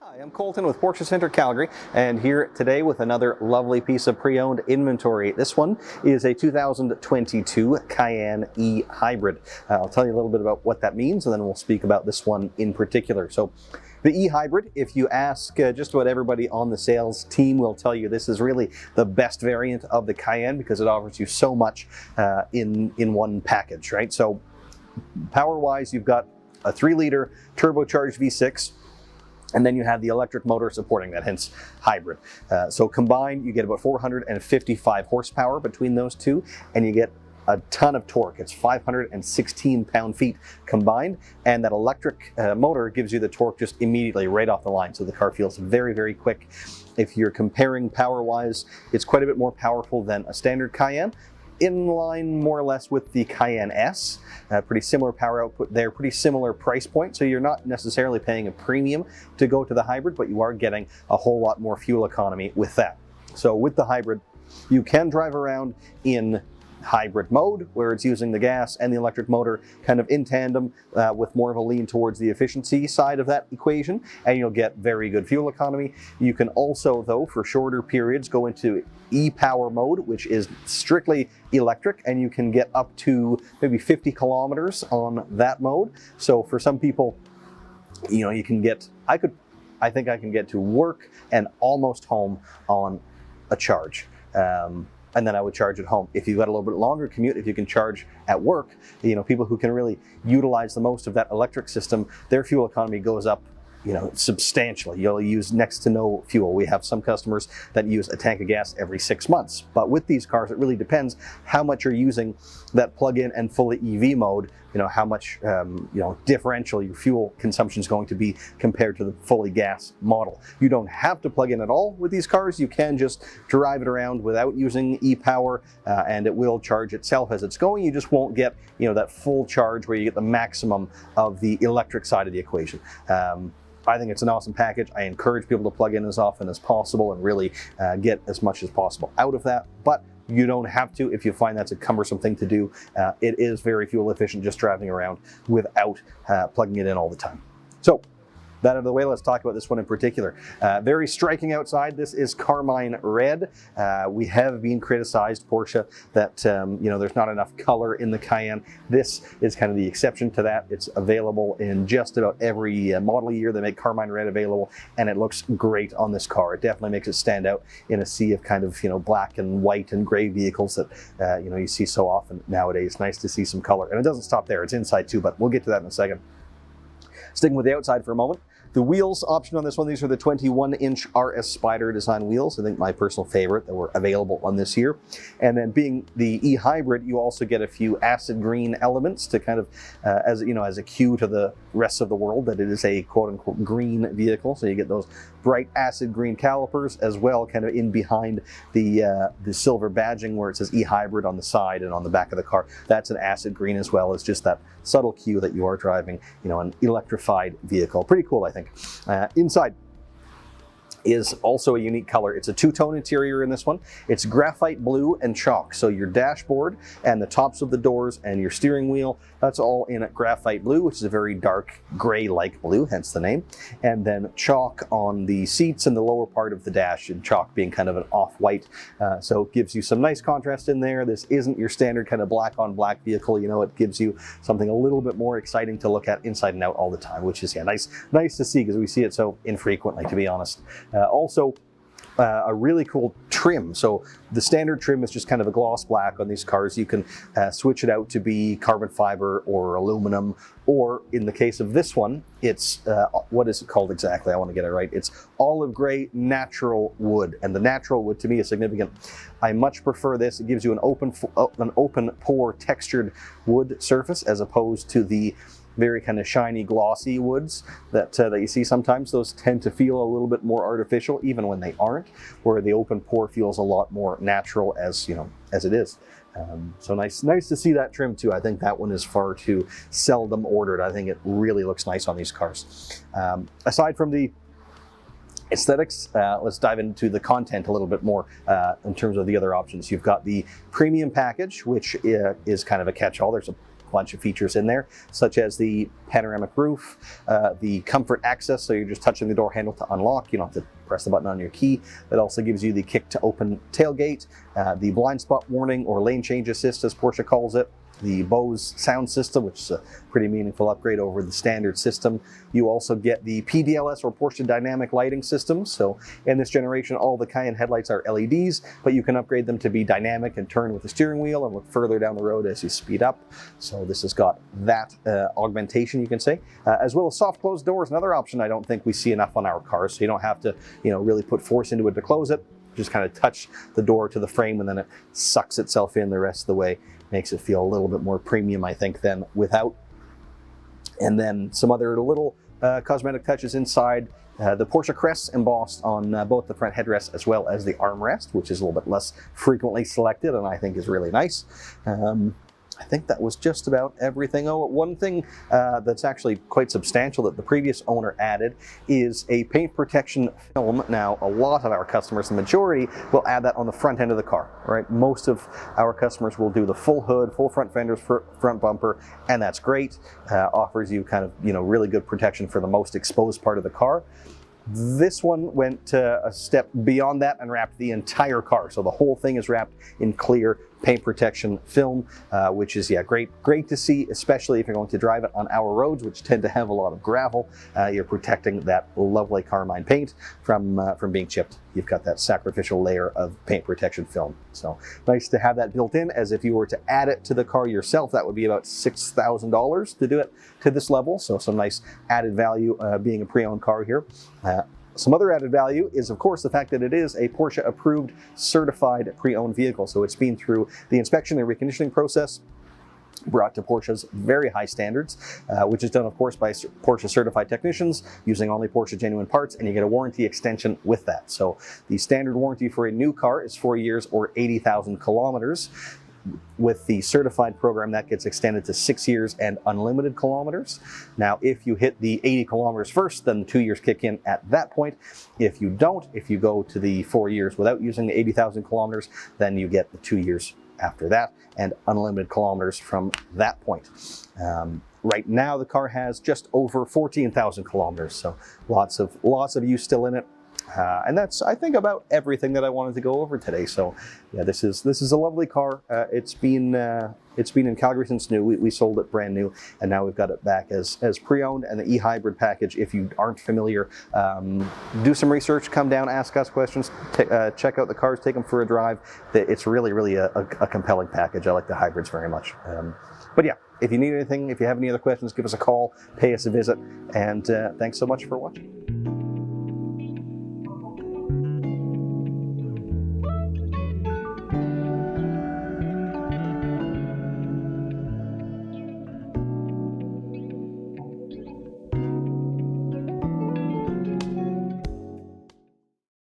Hi, I'm Colton with Porsche Center Calgary, and here today with another lovely piece of pre-owned inventory. This one is a 2022 Cayenne E Hybrid. I'll tell you a little bit about what that means, and then we'll speak about this one in particular. So, the E Hybrid, if you ask just about everybody on the sales team, will tell you this is really the best variant of the Cayenne because it offers you so much in one package, right? So, power-wise, you've got a 3-liter turbocharged V6. And then you have the electric motor supporting that, hence hybrid. So combined, you get about 455 horsepower between those two, and you get a ton of torque. It's 516 pound-feet combined, and that electric motor gives you the torque just immediately right off the line. So the car feels very, very quick. If you're comparing power-wise, it's quite a bit more powerful than a standard Cayenne, in line more or less with the Cayenne S. Pretty similar power output there, pretty similar price point, so you're not necessarily paying a premium to go to the hybrid, but you are getting a whole lot more fuel economy with that. So with the hybrid, you can drive around in hybrid mode, where it's using the gas and the electric motor kind of in tandem with more of a lean towards the efficiency side of that equation, and you'll get very good fuel economy. You can also, though, for shorter periods, go into e-power mode, which is strictly electric, and you can get up to maybe 50 kilometers on that mode. So for some people, you know, you can get, I think I can get to work and almost home on a charge. And then I would charge at home. If you've got a little bit longer commute, if you can charge at work, you know, people who can really utilize the most of that electric system, their fuel economy goes up, you know, substantially. You'll use next to no fuel. We have some customers that use a tank of gas every 6 months. But with these cars, it really depends how much you're using that plug-in and fully EV mode, you know, how much, you know, differential your fuel consumption is going to be compared to the fully gas model. You don't have to plug in at all with these cars. You can just drive it around without using e-power, and it will charge itself as it's going. You just won't get, you know, that full charge where you get the maximum of the electric side of the equation. I think it's an awesome package. I encourage people to plug in as often as possible and really get as much as possible out of that. But you don't have to if you find that's a cumbersome thing to do. It is very fuel efficient just driving around without plugging it in all the time. So, that out of the way, let's talk about this one in particular. Very striking outside. This is Carmine red. We have been criticized, Porsche, that you know, there's not enough color in the Cayenne. This is kind of the exception to that. It's available in just about every model year. They make Carmine red available, and it looks great on this car. It definitely makes it stand out in a sea of kind of, you know, black and white and gray vehicles that you know, you see so often nowadays. Nice to see some color, and it doesn't stop there. It's inside too, but we'll get to that in a second. Sticking with the outside for a moment. The wheels option on this one, these are the 21-inch RS Spyder design wheels. I think my personal favorite that were available on this year. And then being the E-Hybrid, you also get a few acid green elements to kind of, as you know, as a cue to the rest of the world that it is a quote-unquote green vehicle. So you get those bright acid green calipers as well, kind of in behind the silver badging where it says E-Hybrid on the side and on the back of the car. That's an acid green as well as just that subtle cue that you are driving, you know, an electrified vehicle. Pretty cool, I think. Inside is also a unique color. It's a two-tone interior in this one. It's graphite blue and chalk. So your dashboard and the tops of the doors and your steering wheel, that's all in graphite blue, which is a very dark gray-like blue, hence the name. And then chalk on the seats and the lower part of the dash, and chalk being kind of an off-white. So it gives you some nice contrast in there. This isn't your standard kind of black-on-black vehicle. You know, it gives you something a little bit more exciting to look at inside and out all the time, which is, yeah, nice to see because we see it so infrequently, to be honest. Also, a really cool trim. So the standard trim is just kind of a gloss black on these cars. You can switch it out to be carbon fiber or aluminum, or in the case of this one, it's, what is it called exactly? I want to get it right. It's olive gray natural wood, and the natural wood to me is significant. I much prefer this. It gives you an open pore textured wood surface as opposed to the very kind of shiny, glossy woods that you see sometimes. Those tend to feel a little bit more artificial, even when they aren't, where the open pore feels a lot more natural as, you know, as it is. So nice to see that trim too. I think that one is far too seldom ordered. I think it really looks nice on these cars. Aside from the aesthetics, let's dive into the content a little bit more in terms of the other options. You've got the premium package, which is kind of a catch-all. There's bunch of features in there, such as the panoramic roof, the comfort access, so you're just touching the door handle to unlock. You don't have to press the button on your key. It also gives you the kick to open tailgate, the blind spot warning or lane change assist as Porsche calls it, the Bose sound system, which is a pretty meaningful upgrade over the standard system. You also get the PDLS or Porsche Dynamic Lighting System. So in this generation, all the Cayenne headlights are LEDs, but you can upgrade them to be dynamic and turn with the steering wheel and look further down the road as you speed up. So this has got that augmentation, you can say, as well as soft closed doors. Another option I don't think we see enough on our cars. So you don't have to, really put force into it to close it. Just kind of touch the door to the frame and then it sucks itself in the rest of the way. Makes it feel a little bit more premium, I think, than without. And then some other little cosmetic touches inside. The Porsche crest embossed on both the front headrest as well as the armrest, which is a little bit less frequently selected and I think is really nice. I think that was just about everything. Oh, one thing that's actually quite substantial that the previous owner added is a paint protection film. Now, a lot of our customers, the majority, will add that on the front end of the car, right? Most of our customers will do the full hood, full front fenders, front bumper, and that's great. Offers you kind of, really good protection for the most exposed part of the car. This one went a step beyond that and wrapped the entire car. So the whole thing is wrapped in clear paint protection film, which is, great to see, especially if you're going to drive it on our roads, which tend to have a lot of gravel. You're protecting that lovely Carmine paint from being chipped. You've got that sacrificial layer of paint protection film. So nice to have that built in, as if you were to add it to the car yourself, that would be about $6,000 to do it to this level. So some nice added value being a pre-owned car here. Some other added value is, of course, the fact that it is a Porsche approved certified pre-owned vehicle. So it's been through the inspection and reconditioning process, brought to Porsche's very high standards, which is done, of course, by Porsche certified technicians using only Porsche genuine parts, and you get a warranty extension with that. So the standard warranty for a new car is 4 years or 80,000 kilometers. With the certified program, that gets extended to 6 years and unlimited kilometers. Now, if you hit the 80 kilometers first, then the 2 years kick in at that point. If you don't, if you go to the 4 years without using the 80,000 kilometers, then you get the 2 years after that and unlimited kilometers from that point. Right now, the car has just over 14,000 kilometers, so lots of use still in it. And that's, I think, about everything that I wanted to go over today. So, yeah, this is a lovely car. It's been in Calgary since new. We sold it brand new, and now we've got it back as pre-owned. And the e-hybrid package, if you aren't familiar, do some research, come down, ask us questions, check out the cars, take them for a drive. It's really a compelling package. I like the hybrids very much. But yeah, if you need anything, if you have any other questions, give us a call, pay us a visit, and thanks so much for watching.